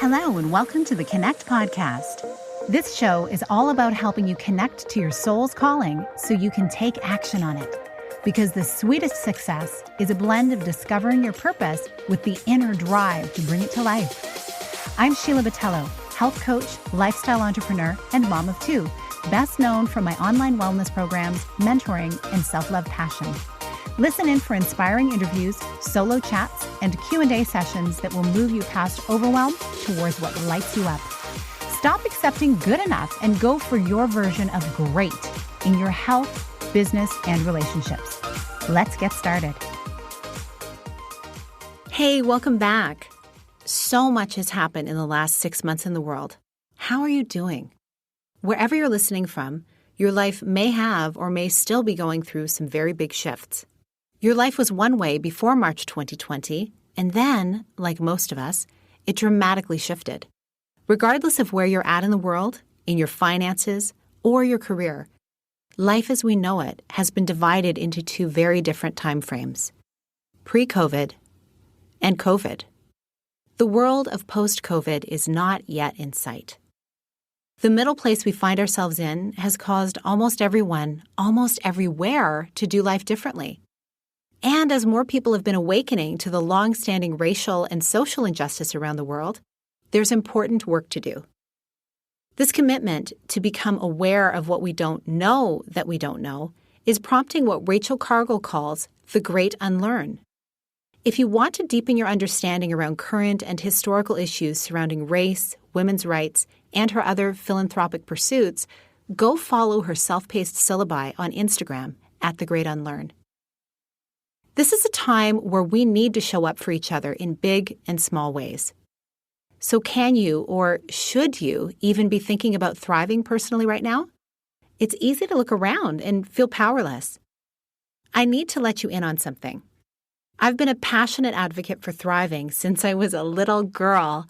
Hello, and welcome to the Connect podcast. This show is all about helping you connect to your soul's calling so you can take action on it. Because the sweetest success is a blend of discovering your purpose with the inner drive to bring it to life. I'm Sheila Botello, health coach, lifestyle entrepreneur, and mom of two, best known for my online wellness programs, mentoring, and self-love passion. Listen in for inspiring interviews, solo chats, and Q&A sessions that will move you past overwhelm towards what lights you up. Stop accepting good enough and go for your version of great in your health, business, and relationships. Let's get started. Hey, welcome back. So much has happened in the last 6 months in the world. How are you doing? Wherever you're listening from, your life may have or may still be going through some very big shifts. Your life was one way before March 2020, and then, like most of us, it dramatically shifted. Regardless of where you're at in the world, in your finances, or your career, life as we know it has been divided into two very different time frames: pre-COVID and COVID. The world of post-COVID is not yet in sight. The middle place we find ourselves in has caused almost everyone, almost everywhere, to do life differently. And as more people have been awakening to the long-standing racial and social injustice around the world, there's important work to do. This commitment to become aware of what we don't know that we don't know is prompting what Rachel Cargle calls the great unlearn. If you want to deepen your understanding around current and historical issues surrounding race, women's rights, and her other philanthropic pursuits, go follow her self-paced syllabi on Instagram at The Great Unlearn. This is a time where we need to show up for each other in big and small ways. So can you, or should you, even be thinking about thriving personally right now? It's easy to look around and feel powerless. I need to let you in on something. I've been a passionate advocate for thriving since I was a little girl,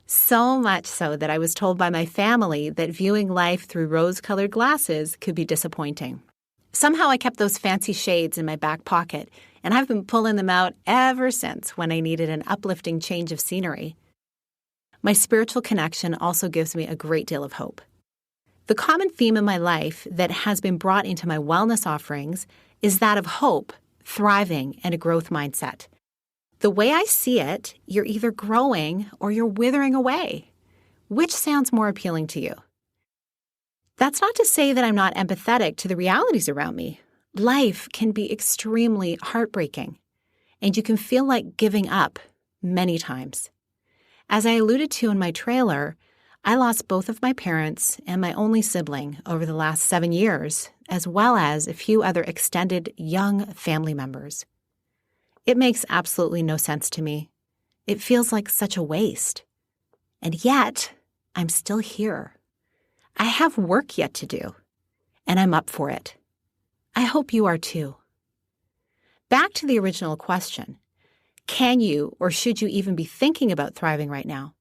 so much so that I was told by my family that viewing life through rose-colored glasses could be disappointing. Somehow I kept those fancy shades in my back pocket, and I've been pulling them out ever since when I needed an uplifting change of scenery. My spiritual connection also gives me a great deal of hope. The common theme in my life that has been brought into my wellness offerings is that of hope, thriving, and a growth mindset. The way I see it, you're either growing or you're withering away. Which sounds more appealing to you? That's not to say that I'm not empathetic to the realities around me. Life can be extremely heartbreaking, and you can feel like giving up many times. As I alluded to in my trailer, I lost both of my parents and my only sibling over the last 7 years, as well as a few other extended young family members. It makes absolutely no sense to me. It feels like such a waste. And yet, I'm still here. I have work yet to do, and I'm up for it. I hope you are too. Back to the original question. Can you or should you even be thinking about thriving right now?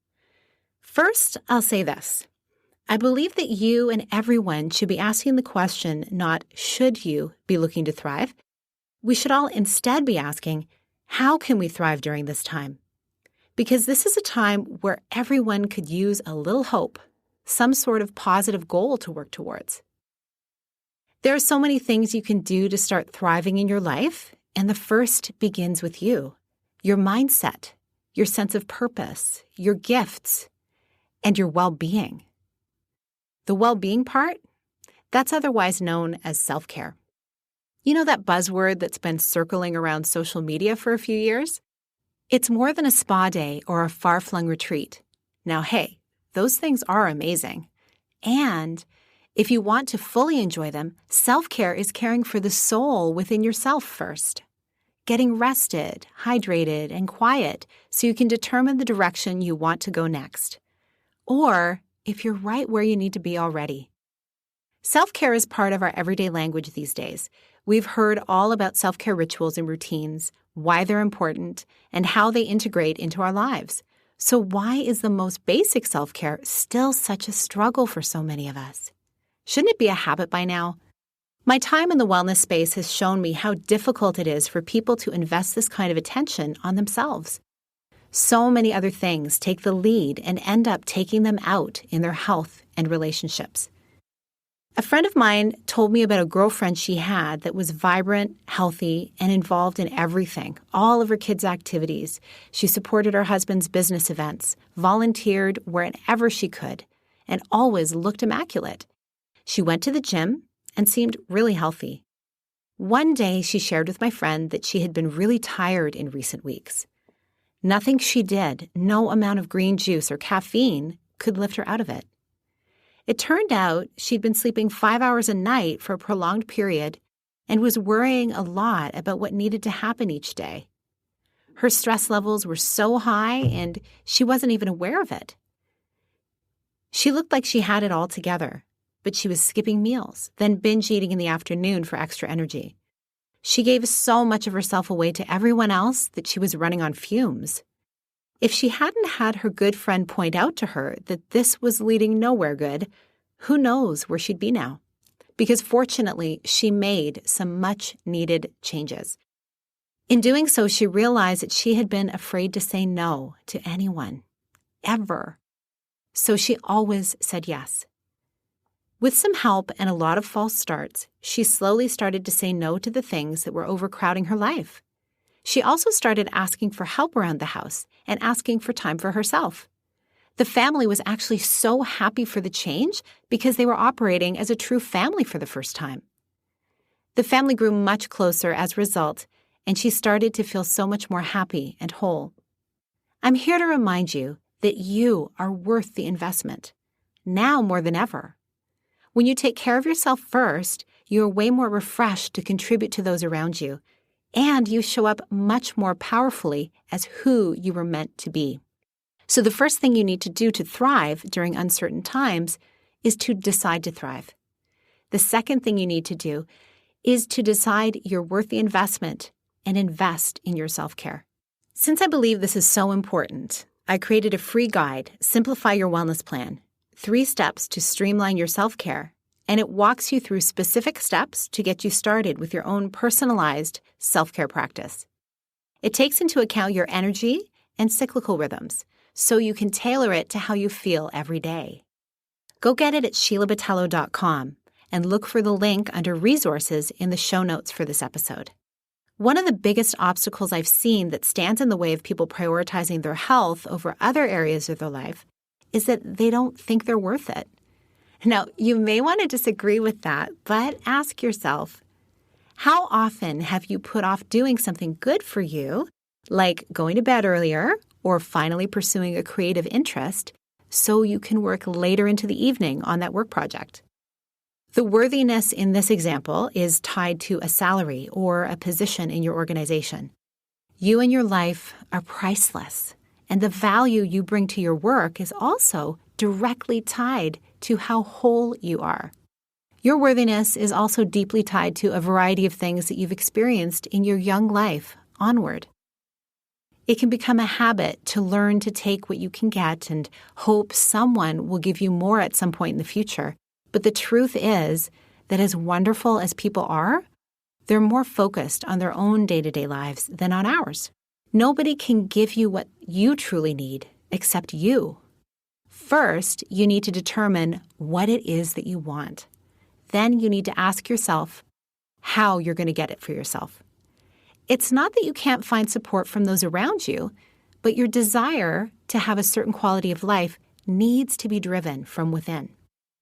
First, I'll say this. I believe that you and everyone should be asking the question, not should you be looking to thrive. We should all instead be asking, how can we thrive during this time? Because this is a time where everyone could use a little hope, some sort of positive goal to work towards. There are so many things you can do to start thriving in your life, and the first begins with you, your mindset, your sense of purpose, your gifts, and your well-being. The well-being part, that's otherwise known as self-care. You know that buzzword that's been circling around social media for a few years? It's more than a spa day or a far-flung retreat. Now, hey, those things are amazing. And if you want to fully enjoy them, self-care is caring for the soul within yourself first. Getting rested, hydrated, and quiet so you can determine the direction you want to go next. Or if you're right where you need to be already. Self-care is part of our everyday language these days. We've heard all about self-care rituals and routines, why they're important, and how they integrate into our lives. So why is the most basic self-care still such a struggle for so many of us? Shouldn't it be a habit by now? My time in the wellness space has shown me how difficult it is for people to invest this kind of attention on themselves. So many other things take the lead and end up taking them out in their health and relationships. A friend of mine told me about a girlfriend she had that was vibrant, healthy, and involved in everything, all of her kids' activities. She supported her husband's business events, volunteered wherever she could, and always looked immaculate. She went to the gym and seemed really healthy. One day, she shared with my friend that she had been really tired in recent weeks. Nothing she did, no amount of green juice or caffeine, could lift her out of it. It turned out she'd been sleeping 5 hours a night for a prolonged period and was worrying a lot about what needed to happen each day. Her stress levels were so high and she wasn't even aware of it. She looked like she had it all together, but she was skipping meals, then binge eating in the afternoon for extra energy. She gave so much of herself away to everyone else that she was running on fumes. If she hadn't had her good friend point out to her that this was leading nowhere good, who knows where she'd be now? Because fortunately, she made some much-needed changes. In doing so, she realized that she had been afraid to say no to anyone, ever. So she always said yes. With some help and a lot of false starts, she slowly started to say no to the things that were overcrowding her life. She also started asking for help around the house and asking for time for herself. The family was actually so happy for the change because they were operating as a true family for the first time. The family grew much closer as a result, and she started to feel so much more happy and whole. I'm here to remind you that you are worth the investment, now more than ever. When you take care of yourself first, you are way more refreshed to contribute to those around you, and you show up much more powerfully as who you were meant to be. So the first thing you need to do to thrive during uncertain times is to decide to thrive. The second thing you need to do is to decide you're worth the investment and invest in your self-care. Since I believe this is so important, I created a free guide, Simplify Your Wellness Plan, 3 steps to streamline your self-care, and it walks you through specific steps to get you started with your own personalized self-care practice. It takes into account your energy and cyclical rhythms, so you can tailor it to how you feel every day. Go get it at SheilaBatello.com and look for the link under resources in the show notes for this episode. One of the biggest obstacles I've seen that stands in the way of people prioritizing their health over other areas of their life is that they don't think they're worth it. Now, you may want to disagree with that, but ask yourself, how often have you put off doing something good for you, like going to bed earlier or finally pursuing a creative interest, so you can work later into the evening on that work project? The worthiness in this example is tied to a salary or a position in your organization. You and your life are priceless, and the value you bring to your work is also directly tied to how whole you are. Your worthiness is also deeply tied to a variety of things that you've experienced in your young life onward. It can become a habit to learn to take what you can get and hope someone will give you more at some point in the future. But the truth is that as wonderful as people are, they're more focused on their own day-to-day lives than on ours. Nobody can give you what you truly need except you. First, you need to determine what it is that you want. Then you need to ask yourself how you're going to get it for yourself. It's not that you can't find support from those around you, but your desire to have a certain quality of life needs to be driven from within.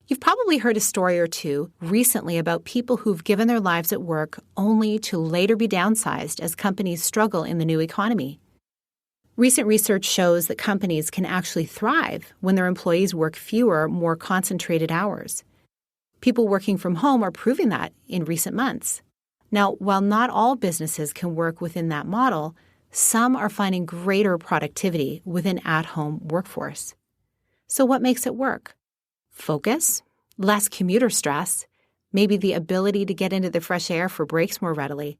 You've probably heard a story or two recently about people who've given their lives at work only to later be downsized as companies struggle in the new economy. Recent research shows that companies can actually thrive when their employees work fewer, more concentrated hours. People working from home are proving that in recent months. Now, while not all businesses can work within that model, some are finding greater productivity with an at-home workforce. So what makes it work? Focus, less commuter stress, maybe the ability to get into the fresh air for breaks more readily.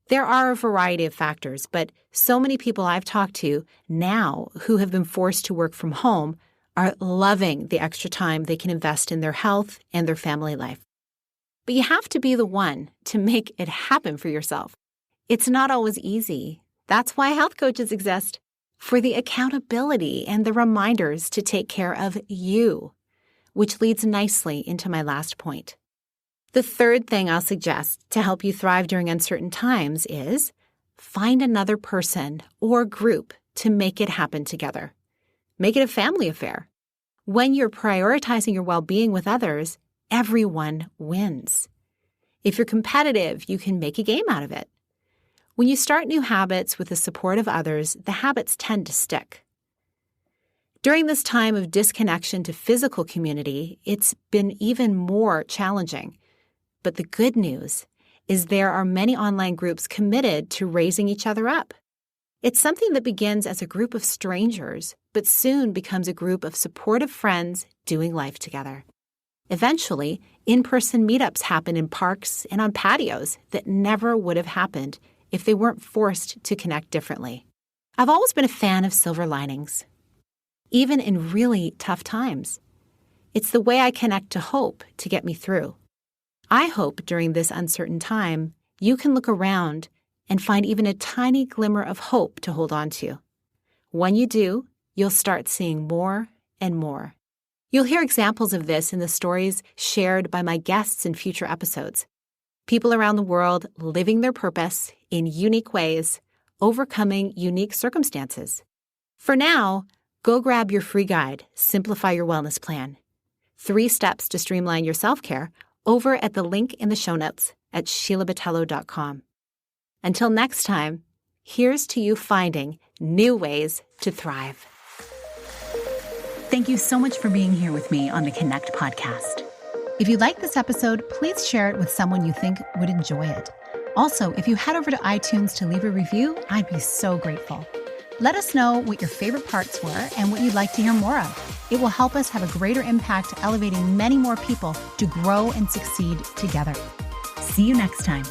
There are a variety of factors, but so many people I've talked to now who have been forced to work from home are loving the extra time they can invest in their health and their family life. But you have to be the one to make it happen for yourself. It's not always easy. That's why health coaches exist. for the accountability and the reminders to take care of you, which leads nicely into my last point. The third thing I'll suggest to help you thrive during uncertain times is find another person or group to make it happen together. Make it a family affair. When you're prioritizing your well-being with others, everyone wins. If you're competitive, you can make a game out of it. When you start new habits with the support of others, the habits tend to stick. During this time of disconnection to physical community, it's been even more challenging. But the good news is there are many online groups committed to raising each other up. It's something that begins as a group of strangers, but soon becomes a group of supportive friends doing life together. Eventually, in-person meetups happen in parks and on patios that never would have happened if they weren't forced to connect differently. I've always been a fan of silver linings, even in really tough times. It's the way I connect to hope to get me through. I hope during this uncertain time, you can look around and find even a tiny glimmer of hope to hold on to. When you do, you'll start seeing more and more. You'll hear examples of this in the stories shared by my guests in future episodes. People around the world living their purpose in unique ways, overcoming unique circumstances. For now, go grab your free guide, Simplify Your Wellness Plan. 3 steps to streamline your self-care over at the link in the show notes at SheilaBatello.com. Until next time, here's to you finding new ways to thrive. Thank you so much for being here with me on the Connect podcast. If you like this episode, please share it with someone you think would enjoy it. Also, if you head over to iTunes to leave a review, I'd be so grateful. Let us know what your favorite parts were and what you'd like to hear more of. It will help us have a greater impact, elevating many more people to grow and succeed together. See you next time.